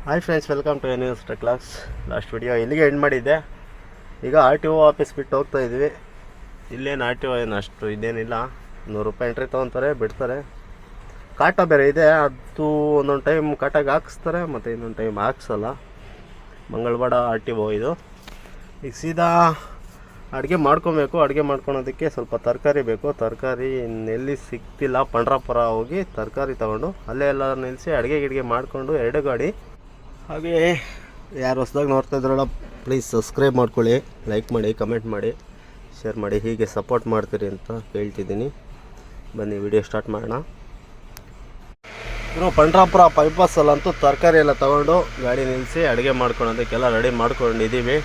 Hi friends, welcome to news class. Last video ಇಲ್ಲಿಗೆ end ಮಾಡಿದ್ದೆ. ಈಗ ಆರ್ ಟಿ ಒ ಆಫೀಸ್ ಬಿಟ್ಟು ಹೋಗ್ತಾ ಇದ್ವಿ. ಇಲ್ಲೇನು ಆರ್ ಟಿ ಒ ಏನು ಅಷ್ಟು ಇದೇನಿಲ್ಲ, 100 ರೂಪಾಯಿ ಎಂಟ್ರಿ ತೊಗೊತಾರೆ, ಬಿಡ್ತಾರೆ. ಕಾಟ ಬೇರೆ ಇದೆ, ಅದು ಒಂದೊಂದು ಟೈಮ್ ಕಾಟಾಗಿ ಹಾಕಿಸ್ತಾರೆ ಮತ್ತು ಇನ್ನೊಂದು ಟೈಮ್ ಹಾಕ್ಸಲ್ಲ. ಮಂಗಳವಾಡ ಆರ್ ಟಿ ಒ ಇದು. ಈಗ ಸೀದಾ ಅಡುಗೆ ಮಾಡ್ಕೊಬೇಕು. ಅಡುಗೆ ಮಾಡ್ಕೊಳೋದಕ್ಕೆ ಸ್ವಲ್ಪ ತರಕಾರಿ ಬೇಕು. ತರಕಾರಿ ಎಲ್ಲಿ ಸಿಗ್ತಿಲ್ಲ, ಪಂಡ್ರಾಪುರ ಹೋಗಿ ತರಕಾರಿ ತೊಗೊಂಡು ಅಲ್ಲೇ ಎಲ್ಲ ನಿಲ್ಲಿಸಿ ಅಡುಗೆ ಮಾಡಿಕೊಂಡು 2 ಗಾಡಿ. ಹಾಗೆ ಯಾರು ಹೊಸದಾಗಿ ನೋಡ್ತಾ ಇದ್ರಲ್ಲ, ಪ್ಲೀಸ್ ಸಬ್ಸ್ಕ್ರೈಬ್ ಮಾಡ್ಕೊಳ್ಳಿ, ಲೈಕ್ ಮಾಡಿ, ಕಮೆಂಟ್ ಮಾಡಿ, ಶೇರ್ ಮಾಡಿ. ಹೀಗೆ ಸಪೋರ್ಟ್ ಮಾಡ್ತೀರಿ ಅಂತ ಕೇಳ್ತಿದ್ದೀನಿ. ಬನ್ನಿ ವಿಡಿಯೋ ಸ್ಟಾರ್ಟ್ ಮಾಡೋಣ. ಇನ್ನು ಪಂಡ್ರಾಪುರ ಬೈಪಾಸಲ್ಲಂತೂ ತರಕಾರಿ ಎಲ್ಲ ತೊಗೊಂಡು ಗಾಡಿ ನಿಲ್ಲಿಸಿ ಅಡುಗೆ ಮಾಡ್ಕೊಳೋದಕ್ಕೆಲ್ಲ ರೆಡಿ ಮಾಡ್ಕೊಂಡಿದ್ದೀವಿ.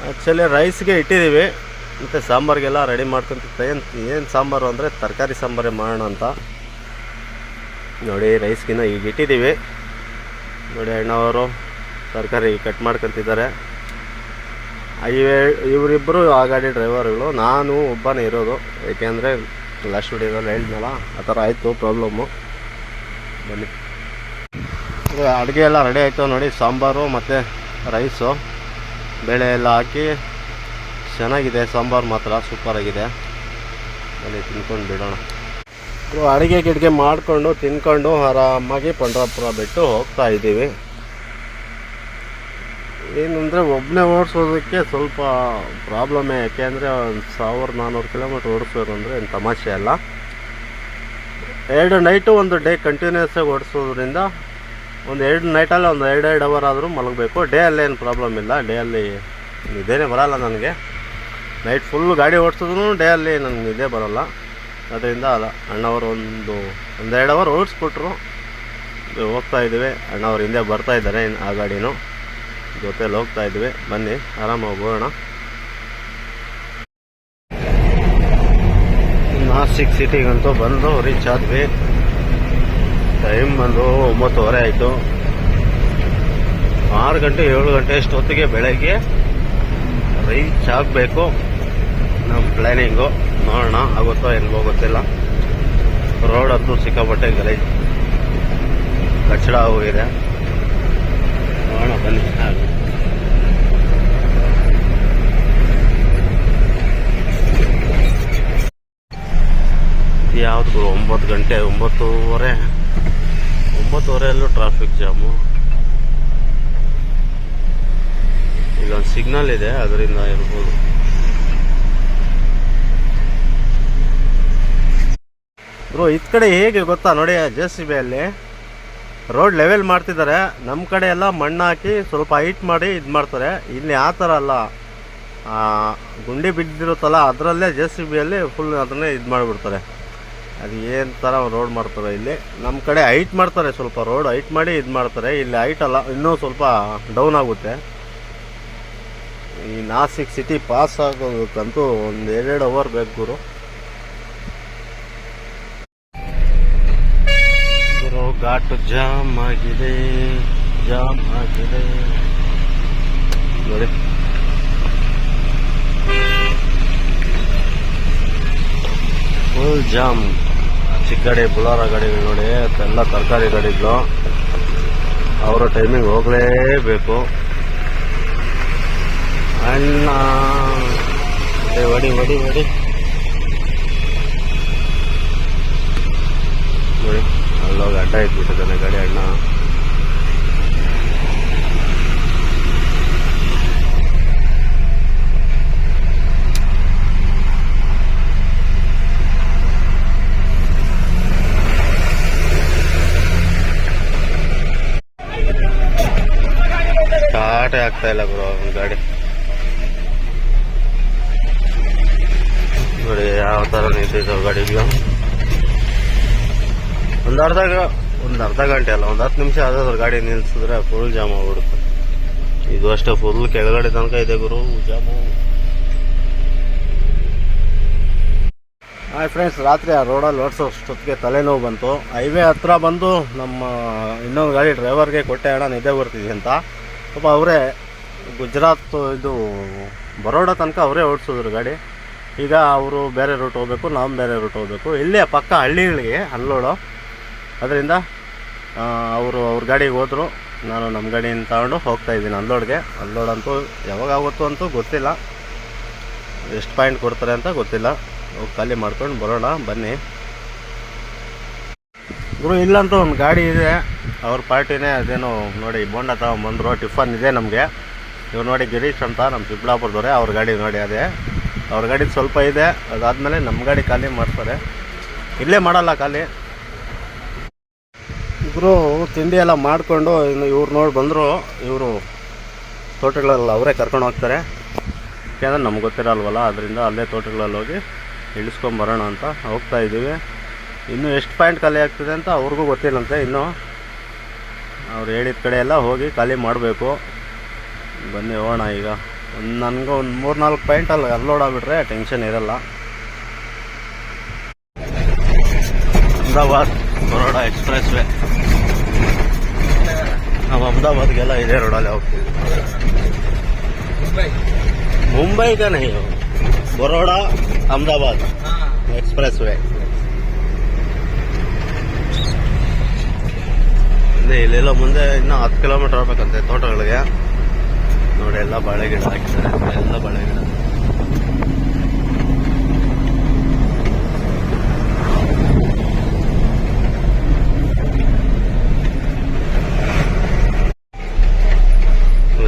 ಆ್ಯಕ್ಚುಲಿ ರೈಸ್ಗೆ ಇಟ್ಟಿದ್ದೀವಿ ಮತ್ತು ಸಾಂಬಾರಿಗೆಲ್ಲ ರೆಡಿ ಮಾಡ್ಕೊತಿದ್ದೆ. ಏನು ಸಾಂಬಾರು ಅಂದರೆ ತರಕಾರಿ ಸಾಂಬಾರೇ ಮಾಡೋಣ ಅಂತ. ನೋಡಿ, ರೈಸ್ಗಿನ್ನ ಈಗ ಇಟ್ಟಿದ್ದೀವಿ. ನೋಡಿ, ಅಣ್ಣವರು ತರಕಾರಿ ಕಟ್ ಮಾಡ್ಕೊತಿದ್ದಾರೆ. ಇವರಿಬ್ಬರು ಆ ಗಾಡಿ ಡ್ರೈವರ್ಗಳು, ನಾನು ಒಬ್ಬನೇ ಇರೋದು. ಏಕೆಂದರೆ ಲಾಸ್ಟ್ ವಿಡಿಯೋದಲ್ಲಿ ಹೇಳಿದ್ನಲ್ಲ, ಆ ಥರ ಆಯಿತು ಪ್ರಾಬ್ಲಮ್ಮು. ಬನ್ನಿ, ಅಡುಗೆ ಎಲ್ಲ ರೆಡಿ ಆಯಿತು. ನೋಡಿ, ಸಾಂಬಾರು ಮತ್ತು ರೈಸು, ಬೇಳೆ ಎಲ್ಲ ಹಾಕಿ ಚೆನ್ನಾಗಿದೆ. ಸಾಂಬಾರು ಮಾತ್ರ ಸೂಪರಾಗಿದೆ. ಬನ್ನಿ ತಿನ್ಕೊಂಡು ಬಿಡೋಣ. ಅಡುಗೆ ಮಾಡಿಕೊಂಡು ತಿನ್ಕೊಂಡು ಆರಾಮಾಗಿ ಪಂಡ್ರಾಪುರ ಬಿಟ್ಟು ಹೋಗ್ತಾ ಇದ್ದೀವಿ. ಏನಂದರೆ ಒಬ್ಬನೇ ಓಡಿಸೋದಕ್ಕೆ ಸ್ವಲ್ಪ ಪ್ರಾಬ್ಲಮ್ಮೇ. ಯಾಕೆಂದರೆ 1400 ಕಿಲೋಮೀಟ್ರ್ ಓಡಿಸೋದು ಅಂದರೆ ಏನು ತಮಾಷೆ ಅಲ್ಲ. 2 ನೈಟು 1 ಡೇ ಕಂಟಿನ್ಯೂಸ್ ಆಗಿ ಓಡಿಸೋದ್ರಿಂದ ಒಂದು 2 ನೈಟಲ್ಲಿ ಒಂದು 2 ಅವರ್ ಆದರೂ ಮಲಗಬೇಕು. ಡೇ ಅಲ್ಲೇನು ಪ್ರಾಬ್ಲಮ್ ಇಲ್ಲ. ಡೇ ಅಲ್ಲಿ ನಿದ್ದೆನೇ ಬರೋಲ್ಲ ನನಗೆ. ನೈಟ್ ಫುಲ್ ಗಾಡಿ ಓಡಿಸಿದ್ರು ಡೇ ಅಲ್ಲಿ ನನಗೆ ನಿದ್ದೆ ಬರೋಲ್ಲ. ಅದರಿಂದ ಅಣ್ಣವರು ಒಂದು 2 ಅವರ್ ಓಡಿಸ್ಬಿಟ್ರು. ಹೋಗ್ತಾ ಇದ್ದೀವಿ. ಅಣ್ಣವ್ರು ಹಿಂದೆ ಬರ್ತಾ ಇದ್ದಾರೆ, ಆ ಗಾಡಿನೂ ಜೊತೆಯಲ್ಲಿ ಹೋಗ್ತಾ ಇದ್ವಿ. ಬನ್ನಿ ಆರಾಮಾಗಿ ಹೋಗೋಣ. ನಾಸಿಕ್ ಸಿಟಿಗಂತೂ ಬಂದು ರೀಚ್ ಆದ್ವಿ. ಟೈಮ್ ಬಂದು 9:30 ಆಯಿತು. 6 ಗಂಟೆ 7 ಗಂಟೆ ಅಷ್ಟೊತ್ತಿಗೆ ಬೆಳಗ್ಗೆ ರೀಚ್ ಆಗಬೇಕು. ನಮ್ಮ ಪ್ಲ್ಯಾನಿಂಗು ನೋಡೋಣ, ಆಗುತ್ತೋ ಹೆಂಗೋ ಗೊತ್ತಿಲ್ಲ. ರೋಡ್ ಅಂತೂ ಸಿಕ್ಕಾಪಟ್ಟೆ ಗಲೀಜು, ಕಚ್ಚಡ ಹೋಗಿದೆ. ನೋಡೋಣ ಬನ್ನಿ. ಯಾವುದು 9 ಗಂಟೆ 9:30 ಟ್ರಾಫಿಕ್ ಜಾಮು. ಇಲ್ಲೊಂದು ಸಿಗ್ನಲ್ ಇದೆ, ಅದರಿಂದ ಇರ್ಬೋದು. ಬ್ರೋ, ಈ ಕಡೆ ಹೇಗೆ ಗೊತ್ತಾ ನೋಡಿ, JCB ಅಲ್ಲಿ ರೋಡ್ ಲೆವೆಲ್ ಮಾಡ್ತಿದ್ದಾರೆ. ನಮ್ಮ ಕಡೆ ಎಲ್ಲ ಮಣ್ಣು ಹಾಕಿ ಸ್ವಲ್ಪ ಹೈಟ್ ಮಾಡಿ ಇದು ಮಾಡ್ತಾರೆ. ಇಲ್ಲಿ ಆ ಥರ ಅಲ್ಲ, ಗುಂಡಿ ಬಿದ್ದಿರುತ್ತಲ್ಲ ಅದರಲ್ಲೇ JCB ಅಲ್ಲಿ ಫುಲ್ ಅದನ್ನೇ ಇದು ಮಾಡಿಬಿಡ್ತಾರೆ. ಅದು ಏನು ಥರ ರೋಡ್ ಮಾಡ್ತಾರೆ. ಇಲ್ಲಿ ನಮ್ಮ ಕಡೆ ಹೈಟ್ ಮಾಡ್ತಾರೆ, ಸ್ವಲ್ಪ ರೋಡ್ ಹೈಟ್ ಮಾಡಿ ಇದು ಮಾಡ್ತಾರೆ. ಇಲ್ಲಿ ಹೈಟ್ ಅಲ್ಲ, ಇನ್ನೂ ಸ್ವಲ್ಪ ಡೌನ್ ಆಗುತ್ತೆ. ಈ ನಾಸಿಕ್ ಸಿಟಿ ಪಾಸ್ ಆಗೋದಕ್ಕಂತೂ ಒಂದು 2 ಅವರ್ ಬೇಕು ಗುರು. ಘಾಟು ಜಾಮ್ ಆಗಿದೆ ನೋಡಿ. Full jam. ಚಿಕ್ಕ ಗಾಡಿ, ಬುಲಾರ ಗಾಡಿಗಳು ನೋಡಿ, ಎಲ್ಲ ತರಕಾರಿ ಗಾಡಿಗಳು. ಅವರ ಟೈಮಿಂಗ್ ಹೋಗಲೇಬೇಕು. ಅಣ್ಣ ಹೊಡಿ ನೋಡಿ, ಅಲ್ಲೋಗಿ ಅಡ್ಡ ಇಟ್ಬಿಟ್ಟಿದ್ದಾನೆ ಗಾಡಿ ಅಣ್ಣ. ಸ್ಟಾರ್ಟೇ ಆಗ್ತಾ ಇಲ್ಲ ಬ್ರೋ ಗಾಡಿ. ನೋಡಿ ಯಾವ ಥರ ನಿಂತಿದ್ದಾವೆ ಗಾಡಿಗಳು. ಒಂದು ಅರ್ಧ ಗಂಟೆ ಅಲ್ಲ, ಒಂದು 10 ನಿಮಿಷ ಆದ್ರೆ ಗಾಡಿ ನಿಲ್ಸಿದ್ರೆ ಫುಲ್ ಜಾಮ್ ಆಗ್ಬಿಡುತ್ತೆ. ಇದು ಅಷ್ಟೇ, ಫುಲ್ ಕೆಳಗಡೆ ತನಕ ಇದೆ ಗುರು ಜಾಮು. ಹಾಯ್ ಫ್ರೆಂಡ್ಸ್, ರಾತ್ರಿ ಆ ರೋಡಲ್ಲಿ ಓಡಿಸೋಷ್ಟೊತ್ತಿಗೆ ತಲೆನೋವು ಬಂತು. ಹೈವೇ ಹತ್ರ ಬಂದು ನಮ್ಮ ಇನ್ನೊಂದು ಗಾಡಿ ಡ್ರೈವರ್ಗೆ ಕೊಟ್ಟೆ, ಅಣ್ಣ ನಿದ್ದೆ ಬರ್ತಿದೆ ಅಂತ. ಪಾಪ ಅವರೇ ಗುಜರಾತ್ ಇದು ಬರೋಡ ತನಕ ಅವರೇ ಓಡಿಸಿದ್ರು ಗಾಡಿ. ಈಗ ಅವರು ಬೇರೆ ರೂಟ್ ಹೋಗಬೇಕು, ನಾವು ಬೇರೆ ರೂಟ್ ಹೋಗಬೇಕು. ಇಲ್ಲೇ ಪಕ್ಕ ಹಳ್ಳಿಗಳಿಗೆ ಅನ್ಲೋಡು. ಅದರಿಂದ ಅವರು ಅವ್ರ ಗಾಡಿಗೆ ಹೋದರು. ನಾನು ನಮ್ಮ ಗಾಡಿಯಿಂದ ತಗೊಂಡು ಹೋಗ್ತಾಯಿದ್ದೀನಿ ಅನ್ಲೋಡ್ಗೆ. ಅನ್ಲೋಡ್ ಅಂತೂ ಯಾವಾಗ ಆಗುತ್ತೋ ಅಂತೂ ಗೊತ್ತಿಲ್ಲ, ಎಷ್ಟು ಪಾಯಿಂಟ್ ಕೊಡ್ತಾರೆ ಅಂತ ಗೊತ್ತಿಲ್ಲ. ಹೋಗಿ ಖಾಲಿ ಮಾಡ್ಕೊಂಡು ಬರೋಣ ಬನ್ನಿ ಗುರು. ಇಲ್ಲಂತೂ ಒಂದು ಗಾಡಿ ಇದೆ, ಅವ್ರ ಪಾರ್ಟಿನೇ. ಅದೇನು ನೋಡಿ ಬೋಂಡ ತಗೊಂಬಂದರು, ಟಿಫನ್ ಇದೆ ನಮಗೆ. ಇವ್ರು ನೋಡಿ ಗಿರೀಶ್ ಅಂತ ನಮ್ಮ ಚಿಕ್ಕಬಳ್ಳಾಪುರದವ್ರೆ, ಅವ್ರ ಗಾಡಿ ನೋಡಿ ಅದೇ ಅವ್ರ ಗಾಡಿ ಸ್ವಲ್ಪ ಇದೆ. ಅದಾದಮೇಲೆ ನಮ್ಮ ಗಾಡಿ ಖಾಲಿ ಮಾಡ್ತಾರೆ, ಇಲ್ಲೇ ಮಾಡಲ್ಲ ಖಾಲಿ. ಇಬ್ಬರು ತಿಂಡಿ ಎಲ್ಲ ಮಾಡಿಕೊಂಡು ಇನ್ನು ಇವ್ರು ನೋಡಿ ಬಂದರು. ಇವರು ತೋಟಗಳೆಲ್ಲ ಅವರೇ ಕರ್ಕೊಂಡು ಹೋಗ್ತಾರೆ, ಯಾಕೆಂದರೆ ನಮ್ಗೆ ಗೊತ್ತಿರಲ್ವಲ್ಲ, ಅದರಿಂದ ಅಲ್ಲೇ ತೋಟಗಳಲ್ಲಿ ಹೋಗಿ ಇಳಿಸ್ಕೊಂಬರೋಣ ಅಂತ ಹೋಗ್ತಾಯಿದ್ದೀವಿ. ಇನ್ನೂ ಎಷ್ಟು ಪಾಯಿಂಟ್ ಖಾಲಿ ಆಗ್ತದೆ ಅಂತ ಅವ್ರಿಗೂ ಗೊತ್ತಿಲ್ಲಂತೆ. ಇನ್ನೂ ಅವ್ರು ಹೇಳಿದ ಕಡೆ ಎಲ್ಲ ಹೋಗಿ ಖಾಲಿ ಮಾಡಬೇಕು. ಬನ್ನಿ ಹೋಗೋಣ ಈಗ. ನನಗೂ ಒಂದು 3-4 ಪಾಯಿಂಟ್ ಅಲ್ಲಿ ಅನ್ಲೋಡ್ ಆಗಿಬಿಟ್ರೆ ಟೆನ್ಷನ್ ಇರಲ್ಲ. Ahmedabad Baroda express way. ನಾವು ಅಹಮದಾಬಾದ್ಗೆಲ್ಲ ಇದೇ ರೋಡಲ್ಲಿ ಹೋಗ್ತೀವಿ. ಮುಂಬೈಗೆ ನಹಿ, ಬರೋಡ ಅಹಮದಾಬಾದ್ ಎಕ್ಸ್ಪ್ರೆಸ್ ವೇ. ಇಲ್ಲೆಲ್ಲ ಮುಂದೆ ಇನ್ನೂ 10 ಕಿಲೋಮೀಟರ್ ಹೋಗ್ಬೇಕಂತೆ ತೋಟಗಳಿಗೆ. ನೋಡಿ ಎಲ್ಲ ಬಾಳೆ ಗಿಡ ಹಾಕಿದ್ದಾರೆ, ಎಲ್ಲ ಬಾಳೆ ಗಿಡ.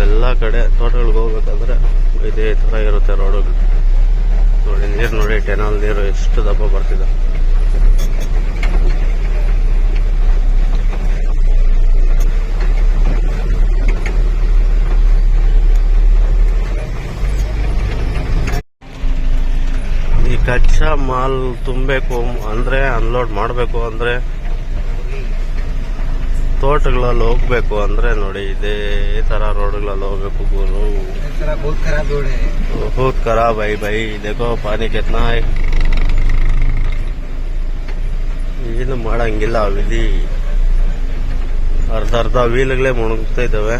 ಎಲ್ಲ ಕಡೆ ತೋಟಗಳಿಗೆ ಹೋಗ್ಬೇಕಾದ್ರೆ ಇದೇ ಥರ ಇರುತ್ತೆ ರೋಡುಗಳು. ನೋಡಿ ನೀರು ನೋಡಿ, ಟೆನಲ್ ನೀರು ಎಷ್ಟು ದಪ್ಪ ಬರ್ತಿದೆ. ಈ ಕಚ್ಚಾ ಮಾಲ್ ತುಂಬಬೇಕು ಅಂದರೆ, ಅನ್ಲೋಡ್ ಮಾಡಬೇಕು ಅಂದರೆ, ತೋಟಗಳಲ್ಲಿ ಹೋಗ್ಬೇಕು ಅಂದರೆ ನೋಡಿ ಇದೇ ಥರ ರೋಡ್ಗಳಲ್ಲಿ ಹೋಗ್ಬೇಕು ಗುರು. बहुत खराब है भाई, देखो पानी कितना है. ಏನು ಮಾಡಂಗಿಲ್ಲ, ವಿಧಿ. ಅರ್ಧ ವೀಲ್ಗಳೇ ಮುಳುಗ್ತಾ ಇದ್ದಾವೆ.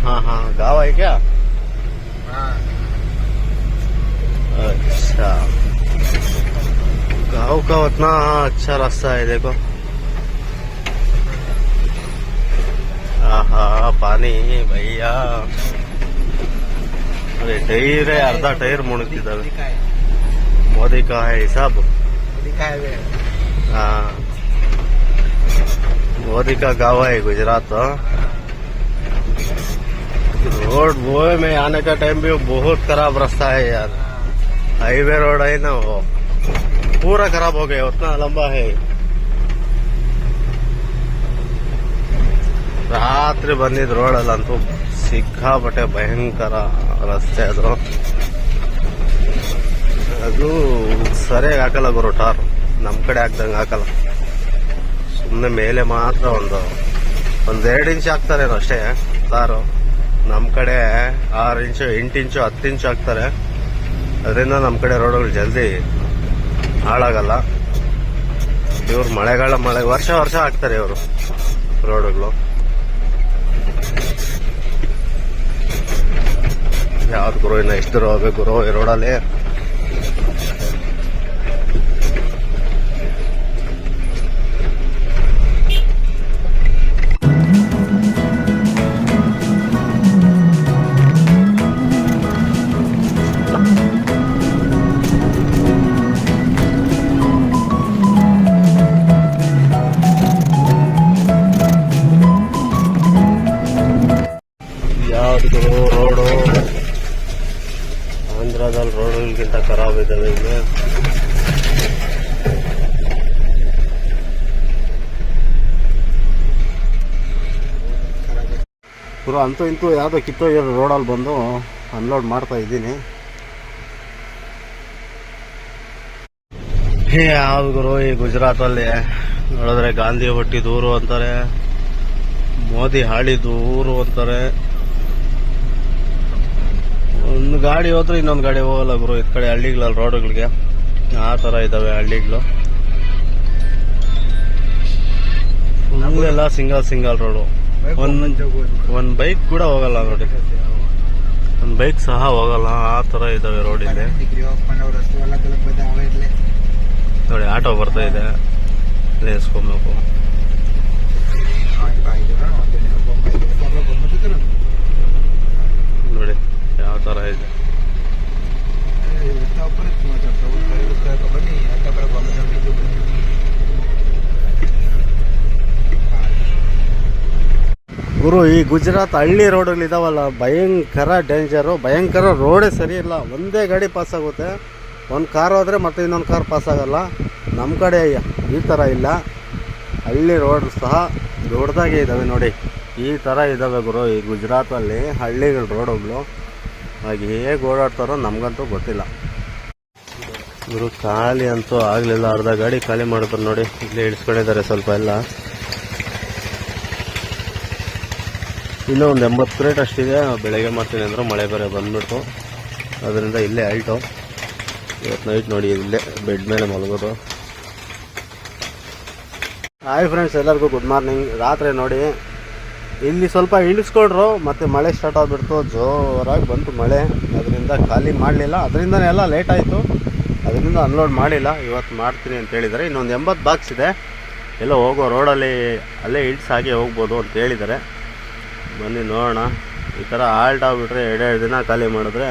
हाँ गाँव है क्या? अच्छा, गाँव का उतना अच्छा रास्ता है देखो. हाँ पानी भैया. अरे टायर है, अर्धा टायर मुड़किदावे. मोदी का है हिसाब. हाँ मोदी का गाँव है गुजरात. रोड वो में आने का टाइम भी बहुत खराब रास्ता है यार. हाईवे रोड है ना, वो पूरा खराब हो गया, उतना लंबा है. ರಾತ್ರಿ ಬಂದಿದ್ದು ರೋಡಲ್ಲಂತೂ ಸಿಕ್ಕಾಪಟ್ಟೆ ಭಯಂಕರ ರಸ್ತೆ. ಅದು ಸರಿಯಾಗಿ ಹಾಕಲ್ಲ ಗುರು ಟಾರ್, ನಮ್ಮ ಕಡೆ ಹಾಕ್ದಂಗೆ ಹಾಕಲ್ಲ. ಸುಮ್ಮನೆ ಮೇಲೆ ಮಾತ್ರ ಒಂದು 2 ಇಂಚ್ ಹಾಕ್ತಾರೇನೋ ಅಷ್ಟೇ ಟಾರು. ನಮ್ಮ ಕಡೆ 6 ಇಂಚು 8 ಇಂಚು 10 ಇಂಚು ಹಾಕ್ತಾರೆ. ಅದರಿಂದ ನಮ್ಮ ಕಡೆ ರೋಡ್ಗಳು ಜಲ್ದಿ ಹಾಳಾಗಲ್ಲ. ಇವ್ರು ಮಳೆ ವರ್ಷ ಹಾಕ್ತಾರೆ ಇವರು ರೋಡ್ಗಳು. ಯಾವ್ದು ಗುರು ಇನ್ನು ಎಷ್ಟು ದೂರ ಹೋಗ್ಬೇಕು ಗುರು ಈ ರೋಡಲ್ಲಿ. ಯಾವ್ದು ರೋಡು ಆಂಧ್ರದಲ್ಲಿ ರೋಡ್ಗಳಿಗಿಂತ ಖರಾಬ್ ಇದ್ದಾವೆ ಈಗ. ಪುರ ಅಂತೂ ಇಂತೂ ಯಾವುದೋ ಕಿತ್ತೋಗಿರೋ ರೋಡಲ್ಲಿ ಬಂದು ಅನ್ಲೋಡ್ ಮಾಡ್ತಾ ಇದ್ದೀನಿ. ಯಾವ್ದು ಗುರು ಈ ಗುಜರಾತಲ್ಲಿ ನೋಡಿದ್ರೆ ಗಾಂಧಿ ಹುಟ್ಟಿದೂರು ಅಂತಾರೆ, ಮೋದಿ ಹಾಳಿದೂರು ಅಂತಾರೆ. ಒಂದು ಗಾಡಿ ಹೋದ್ರೆ ಇನ್ನೊಂದು ಗಾಡಿ ಹೋಗಲ್ಲ ಗುರು. ಈ ಕಡೆ ಹಳ್ಳಿಗಳಲ್ಲಿ ರೋಡ್ಗಳಿಗೆ ಆ ಥರ ಇದ್ದಾವೆ ಹಳ್ಳಿಗಳು. ಫುಲ್ಲೆಲ್ಲ ಸಿಂಗಲ್ ರೋಡು. ಒಂದು ಬೈಕ್ ಕೂಡ ಹೋಗಲ್ಲ ನೋಡಿ, ಒಂದು ಬೈಕ್ ಸಹ ಹೋಗಲ್ಲ, ಆ ಥರ ಇದ್ದಾವೆ ರೋಡ್ ಇಲ್ಲಿ. ನೋಡಿ ಆಟೋ ಬರ್ತಾ ಇದೆ, ನಿಲ್ಲಿಸ್ಕೊಬೇಕು. ನೋಡಿ ಯಾವ ಥರ ಇದೆ. ಗುರು, ಈ ಗುಜರಾತ್ ಹಳ್ಳಿ ರೋಡ್ಗಳಿದಾವಲ್ಲ, ಭಯಂಕರ ಡೇಂಜರು, ಭಯಂಕರ ರೋಡೇ ಸರಿ ಇಲ್ಲ. ಒಂದೇ ಗಾಡಿ ಪಾಸ್ ಆಗುತ್ತೆ, ಒಂದು ಕಾರ್ ಹೋದರೆ ಮತ್ತೆ ಇನ್ನೊಂದು ಕಾರ್ ಪಾಸ್ ಆಗಲ್ಲ. ನಮ್ಮ ಕಡೆ ಈ ಥರ ಇಲ್ಲ. ಹಳ್ಳಿ ರೋಡ್ ಸಹ ದೊಡ್ಡದಾಗೆ ಇದ್ದಾವೆ ನೋಡಿ, ಈ ಥರ ಇದ್ದಾವೆ ಗುರು ಈ ಗುಜರಾತಲ್ಲಿ ಹಳ್ಳಿಗಳ ರೋಡುಗಳು. ಹಾಗೆ ಹೇಗೆ ಓಡಾಡ್ತಾರೋ ನಮಗಂತೂ ಗೊತ್ತಿಲ್ಲ ಗುರು. ಖಾಲಿ ಅಂತೂ ಆಗಲಿಲ್ಲ, ಅರ್ಧ ಗಾಡಿ ಖಾಲಿ ಮಾಡಿದ್ರು ನೋಡಿ. ಇಲ್ಲಿ ಇಳಿಸ್ಕೊಂಡಿದ್ದಾರೆ ಸ್ವಲ್ಪ ಎಲ್ಲ. ಇನ್ನೂ ಒಂದು 80 ಕ್ರೇಟ್ ಅಷ್ಟಿದೆ. ಬೆಳಗ್ಗೆ ಮಾಡ್ತೀನಿ ಅಂದ್ರೆ ಮಳೆ ಬೇರೆ ಬಂದ್ಬಿಡ್ತು, ಅದರಿಂದ ಇಲ್ಲೇ ಆಲ್ಟು. ಇವತ್ತು ನೈಟ್ ನೋಡಿ ಇಲ್ಲೇ ಬೆಡ್ ಮೇಲೆ ಮಲಗೋದು. ಹಾಯ್ ಫ್ರೆಂಡ್ಸ್, ಎಲ್ಲರಿಗೂ ಗುಡ್ ಮಾರ್ನಿಂಗ್. ರಾತ್ರಿ ನೋಡಿ ಇಲ್ಲಿ ಸ್ವಲ್ಪ ಇಳಿಸ್ಕೊಂಡ್ರು, ಮತ್ತು ಮಳೆ ಸ್ಟಾರ್ಟ್ ಆಗಿಬಿಡ್ತು, ಜೋರಾಗಿ ಬಂತು ಮಳೆ. ಅದರಿಂದ ಖಾಲಿ ಮಾಡಲಿಲ್ಲ, ಅದರಿಂದನೇ ಎಲ್ಲ ಲೇಟ್ ಆಯಿತು. ಅದರಿಂದ ಅನ್ಲೋಡ್ ಮಾಡಿಲ್ಲ. ಇವತ್ತು ಮಾಡ್ತೀನಿ ಅಂತ ಹೇಳಿದ್ದಾರೆ. ಇನ್ನೊಂದು 80 ಬಾಕ್ಸ್ ಇದೆ, ಎಲ್ಲ ಹೋಗೋ ರೋಡಲ್ಲಿ ಅಲ್ಲೇ ಇಳಿಸಾಗಿ ಹೋಗ್ಬೋದು ಅಂತ ಹೇಳಿದ್ದಾರೆ. ಬನ್ನಿ ನೋಡೋಣ. ಈ ಥರ ಆಲ್ಟ್ ಆಗಿಬಿಟ್ರೆ 2 ದಿನ ಖಾಲಿ ಮಾಡಿದ್ರೆ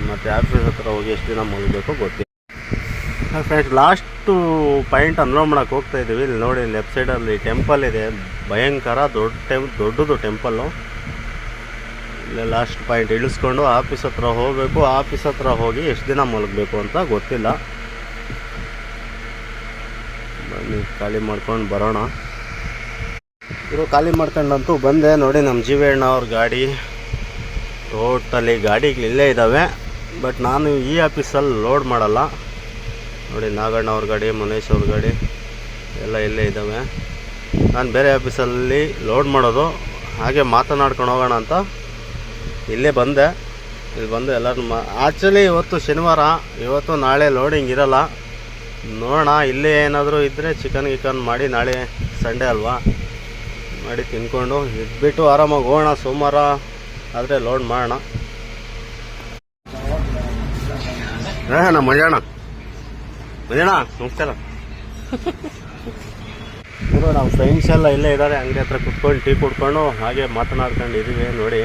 ಮತ್ತು ಆಫೀಸ್ ಹತ್ರ ಹೋಗಿ ಎಷ್ಟು ದಿನ ಮಲಗಬೇಕು ಗೊತ್ತಿಲ್ಲ. ಫ್ರೆಂಡ್ಸ್, ಲಾಸ್ಟು ಪಾಯಿಂಟ್ ಅನ್ಲೋಡ್ ಮಾಡೋಕೆ ಹೋಗ್ತಾ ಇದ್ದೀವಿ. ಇಲ್ಲಿ ನೋಡಿ, ಲೆಫ್ಟ್ ಸೈಡಲ್ಲಿ ಟೆಂಪಲ್ ಇದೆ, ಭಯಂಕರ ದೊಡ್ಡದು ಟೆಂಪಲ್ಲು. ಇಲ್ಲೇ ಲಾಸ್ಟ್ ಪಾಯಿಂಟ್ ಇಳಿಸ್ಕೊಂಡು ಆಫೀಸ್ ಹತ್ರ ಹೋಗಬೇಕು. ಆಫೀಸ್ ಹತ್ರ ಹೋಗಿ ಎಷ್ಟು ದಿನ ಮಲಗಬೇಕು ಅಂತ ಗೊತ್ತಿಲ್ಲ. ಬನ್ನಿ ಖಾಲಿ ಮಾಡ್ಕೊಂಡು ಬರೋಣ. ಇವರು ಖಾಲಿ ಮಾಡ್ಕೊಂಡಂತೂ ಬಂದೆ ನೋಡಿ. ನಮ್ಮ ಜೀವಣ್ಣ ಅವ್ರ ಗಾಡಿ ಟೋಟಲಿ ಗಾಡಿಗಳಿಲ್ಲೇ ಇದ್ದಾವೆ, ಬಟ್ ನಾನು ಈ ಆಫೀಸಲ್ಲಿ ಲೋಡ್ ಮಾಡಲ್ಲ ನೋಡಿ. ನಾಗಣ್ಣ ಅವ್ರ ಗಾಡಿ, ಮನೇಶ್ ಅವ್ರ ಗಾಡಿ ಎಲ್ಲ ಇಲ್ಲೇ ಇದ್ದಾವೆ. ನಾನು ಬೇರೆ ಆಫೀಸಲ್ಲಿ ಲೋಡ್ ಮಾಡೋದು. ಹಾಗೆ ಮಾತನಾಡ್ಕೊಂಡು ಹೋಗೋಣ ಅಂತ ಇಲ್ಲೇ ಬಂದೆ. ಇಲ್ಲಿ ಬಂದು ಎಲ್ಲರೂ ಆ್ಯಕ್ಚುಲಿ ಇವತ್ತು ಶನಿವಾರ, ಇವತ್ತು ನಾಳೆ ಲೋಡಿಂಗ್ ಇರಲ್ಲ. ನೋಡೋಣ, ಇಲ್ಲೇ ಏನಾದರೂ ಇದ್ದರೆ ಚಿಕನ್ ಮಾಡಿ, ನಾಳೆ ಸಂಡೇ ಅಲ್ವಾ, ಮಾಡಿ ತಿನ್ಕೊಂಡು ಇದ್ಬಿಟ್ಟು ಆರಾಮಾಗಿ ಹೋಗೋಣ. ಸೋಮವಾರ ಆದರೆ ಲೋಡ್ ಮಾಡೋಣ. ನಮ್ಮ ಮಂಜಣ್ಣ ನಮಸ್ಕಾರ. ನಮ್ಮ ಫ್ರೆಂಡ್ಸ್ ಎಲ್ಲ ಇಲ್ಲೇ ಇದ್ದಾರೆ, ಅಂಗಡಿ ಹತ್ರ ಕುತ್ಕೊಂಡು ಟೀ ಕುಡ್ಕೊಂಡು ಹಾಗೆ ಮಾತನಾಡ್ಕೊಂಡು ಇದ್ದೀವಿ ನೋಡಿ.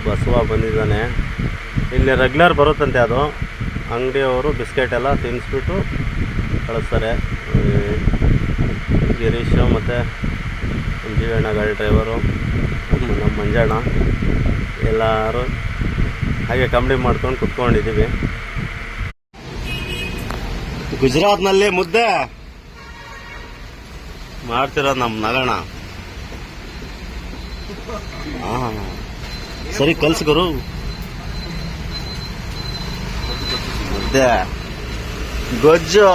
ಬಸವ ಬಂದಿದ್ದಾನೆ, ಇಲ್ಲಿ ರೆಗ್ಯುಲರ್ ಬರುತ್ತಂತೆ. ಅದು ಅಂಗಡಿಯವರು ಬಿಸ್ಕೆಟ್ ಎಲ್ಲ ತಿನ್ನಿಸ್ಬಿಟ್ಟು ಕಳಿಸ್ತಾರೆ. ಗಿರೀಶು ಮತ್ತು ನಮ್ಮ ಜೀವಣ್ಣ ಗಾಡಿ ಡ್ರೈವರು, ನಮ್ಮ ಮಂಜಣ್ಣ ಎಲ್ಲರೂ ಹಾಗೆ ಕಾಮಿಡಿ ಮಾಡ್ಕೊಂಡು ಕುತ್ಕೊಂಡಿದ್ದೀವಿ. ಗುಜರಾತ್ನಲ್ಲಿ ಮುದ್ದೆ ಮಾಡ್ತಿರೋದು ನಮ್ಮ ನಗಣ. ಸರಿ ಕಲ್ಸ್ಗರು ಮುದ್ದೆ. ಗೊಜ್ಜು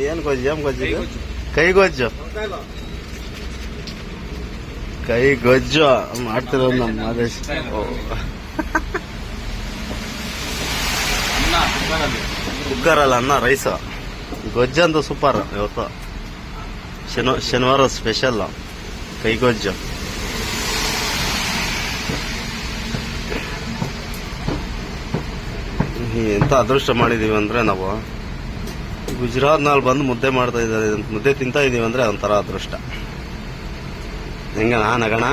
ಏನು ಗೊಜ್ಜು? ಕೈ ಗೊಜ್ಜು ಮಾಡ್ತಿರೋದು ನಮ್ಮ ಮಾದೇಶ್. ಕುಕ್ಕರಲ್ಲ ಅನ್ನ, ರೈಸು. ಗೊಜ್ಜಂತೂ ಸೂಪರ್. ಇವತ್ತು ಶನಿವಾರ ಸ್ಪೆಷಲ್ ಕೈಗೊಜ್ಜು. ಎಂತ ಅದೃಷ್ಟ ಮಾಡಿದೀವಿ ಅಂದ್ರೆ ನಾವು ಗುಜರಾತ್ನಲ್ಲಿ ಬಂದು ಮುದ್ದೆ ಮಾಡ್ತಾ ಇದ್ದಾರೆ, ಮುದ್ದೆ ತಿಂತಾ ಇದೀವಿ ಅಂದ್ರೆ ಒಂಥರ ಅದೃಷ್ಟ. ಹೆಂಗಣ ನಗಣ?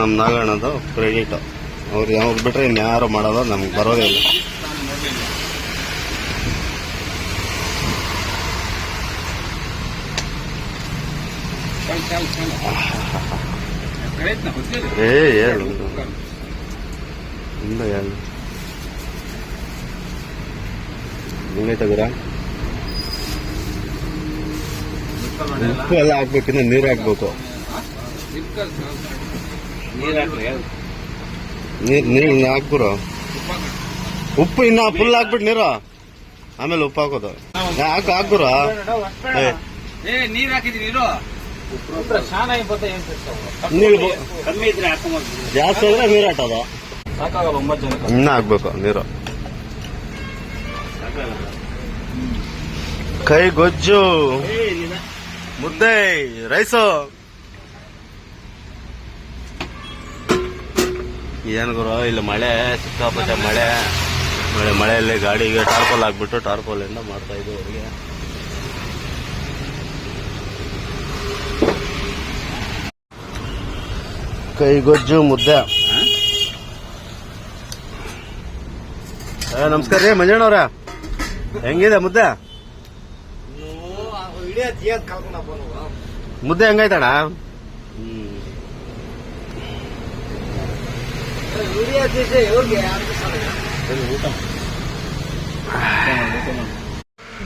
ನಮ್ಮ ನಾಗಣ್ಣದು ಕ್ರೆಡಿಟ್. ಅವ್ರು ಬಿಟ್ರೆ ಇನ್ಯಾರು ಮಾಡೋದು ನಮ್ಗೆ ಬರೋದೇ ಇಲ್ಲ. ಹೇಳು ಹಿಂಗೈತೆ ಗುರ. ಉಪ್ಪು ಎಲ್ಲ ಹಾಕ್ಬೇಕಿನ್ನ ನೀರು ಹಾಕ್ಬೇಕು. ನೀರು ಹಾಕ್ಬಿಡು. ಉಪ್ಪು ಇನ್ನ ಫುಲ್ ಹಾಕ್ಬಿಟ್ಟು ನೀರು, ಆಮೇಲೆ ಉಪ್ಪು ಹಾಕೋದು. ಹಾಕ್ಬಿಡು. ಜಾಸ್ತಿ ಹೋದ್ರೆ ನೀರು ಹಾಕೋದು. ಇನ್ನ ಹಾಕ್ಬೇಕು ನೀರು. ಕೈ ಗೊಜ್ಜು, ಮುದ್ದೆ, ರೈಸು. ಏನು ಗುರು, ಇಲ್ಲಿ ಮಳೆ ಸಿಕ್ಕಾಪಟ್ಟೆ ಮಳೆ. ಮಳೆಯಲ್ಲಿ ಗಾಡಿಗೆ ಟಾರ್ಪಲ್ ಹಾಕ್ಬಿಟ್ಟು ಟಾರ್ಪಲಿಂದ ಮಾಡ್ತಾಯಿದ್ವಿ ಅವರಿಗೆ. ಕೈಗೊಜ್ಜು ಮುದ್ದೆ. ನಮಸ್ಕಾರ ರೀ ಮಂಜಣ್ಣವ್ರ, ಹೆಂಗಿದೆ ಮುದ್ದೆ? ಮುದ್ದೆ ಹೆಂಗಾಯ್ತಣ್ಣ?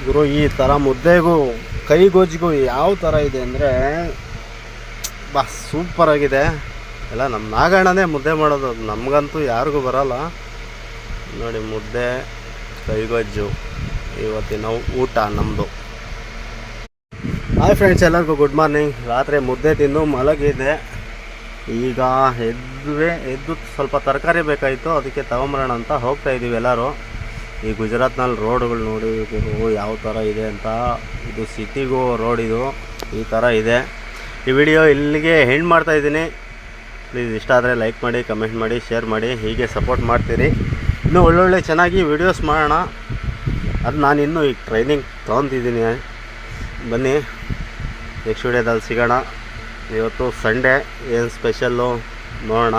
ಗುರು, ಈ ಥರ ಮುದ್ದೆಗೂ ಕೈಗೊಜ್ಜಿಗೂ ಯಾವ ಥರ ಇದೆ ಅಂದರೆ ಬಾ ಸೂಪರ್ ಆಗಿದೆ. ಎಲ್ಲ ನಮ್ಮ ನಾಗಣ್ಣನೇ ಮುದ್ದೆ ಮಾಡೋದು, ನಮಗಂತೂ ಯಾರಿಗೂ ಬರಲ್ಲ ನೋಡಿ. ಮುದ್ದೆ ಕೈಗೊಜ್ಜು ಇವತ್ತಿನ ಊಟ ನಮ್ಮದು. ಹಾಯ್ ಫ್ರೆಂಡ್ಸ್, ಎಲ್ಲರಿಗೂ ಗುಡ್ ಮಾರ್ನಿಂಗ್. ರಾತ್ರಿ ಮುದ್ದೆ ತಿಂದು ಮಲಗಿದೆ. ಈಗ ಎದ್ದು ಸ್ವಲ್ಪ ತರಕಾರಿ ಬೇಕಾಯಿತು, ಅದಕ್ಕೆ ತಗೊಂಬರೋಣ ಅಂತ ಹೋಗ್ತಾ ಇದ್ದೀವಿ ಎಲ್ಲರೂ. ಈ ಗುಜರಾತ್ನಲ್ಲಿ ರೋಡ್ಗಳು ನೋಡಿ ಯಾವ ಥರ ಇದೆ ಅಂತ. ಇದು ಸಿಟಿಗೂ ರೋಡ್, ಇದು ಈ ಥರ ಇದೆ. ಈ ವಿಡಿಯೋ ಇಲ್ಲಿಗೆ ಎಂಡ್ ಮಾಡ್ತಾಯಿದ್ದೀನಿ. ಪ್ಲೀಸ್ ಇಷ್ಟ ಆದರೆ ಲೈಕ್ ಮಾಡಿ, ಕಮೆಂಟ್ ಮಾಡಿ, ಶೇರ್ ಮಾಡಿ. ಹೀಗೆ ಸಪೋರ್ಟ್ ಮಾಡ್ತೀರಿ. ಇನ್ನೂ ಒಳ್ಳೊಳ್ಳೆ ಚೆನ್ನಾಗಿ ವೀಡಿಯೋಸ್ ಮಾಡೋಣ. ಅದು ನಾನು ಇನ್ನೂ ಈಗ ಟ್ರೈನಿಂಗ್ ತೊಗೊತಿದ್ದೀನಿ. ಬನ್ನಿ ನೆಕ್ಸ್ಟ್ ವಿಡಿಯೋದಲ್ಲಿ ಸಿಗೋಣ. ಇವತ್ತು ಸಂಡೇ, ಏನು ಸ್ಪೆಷಲ್ಲು ನೋಡೋಣ.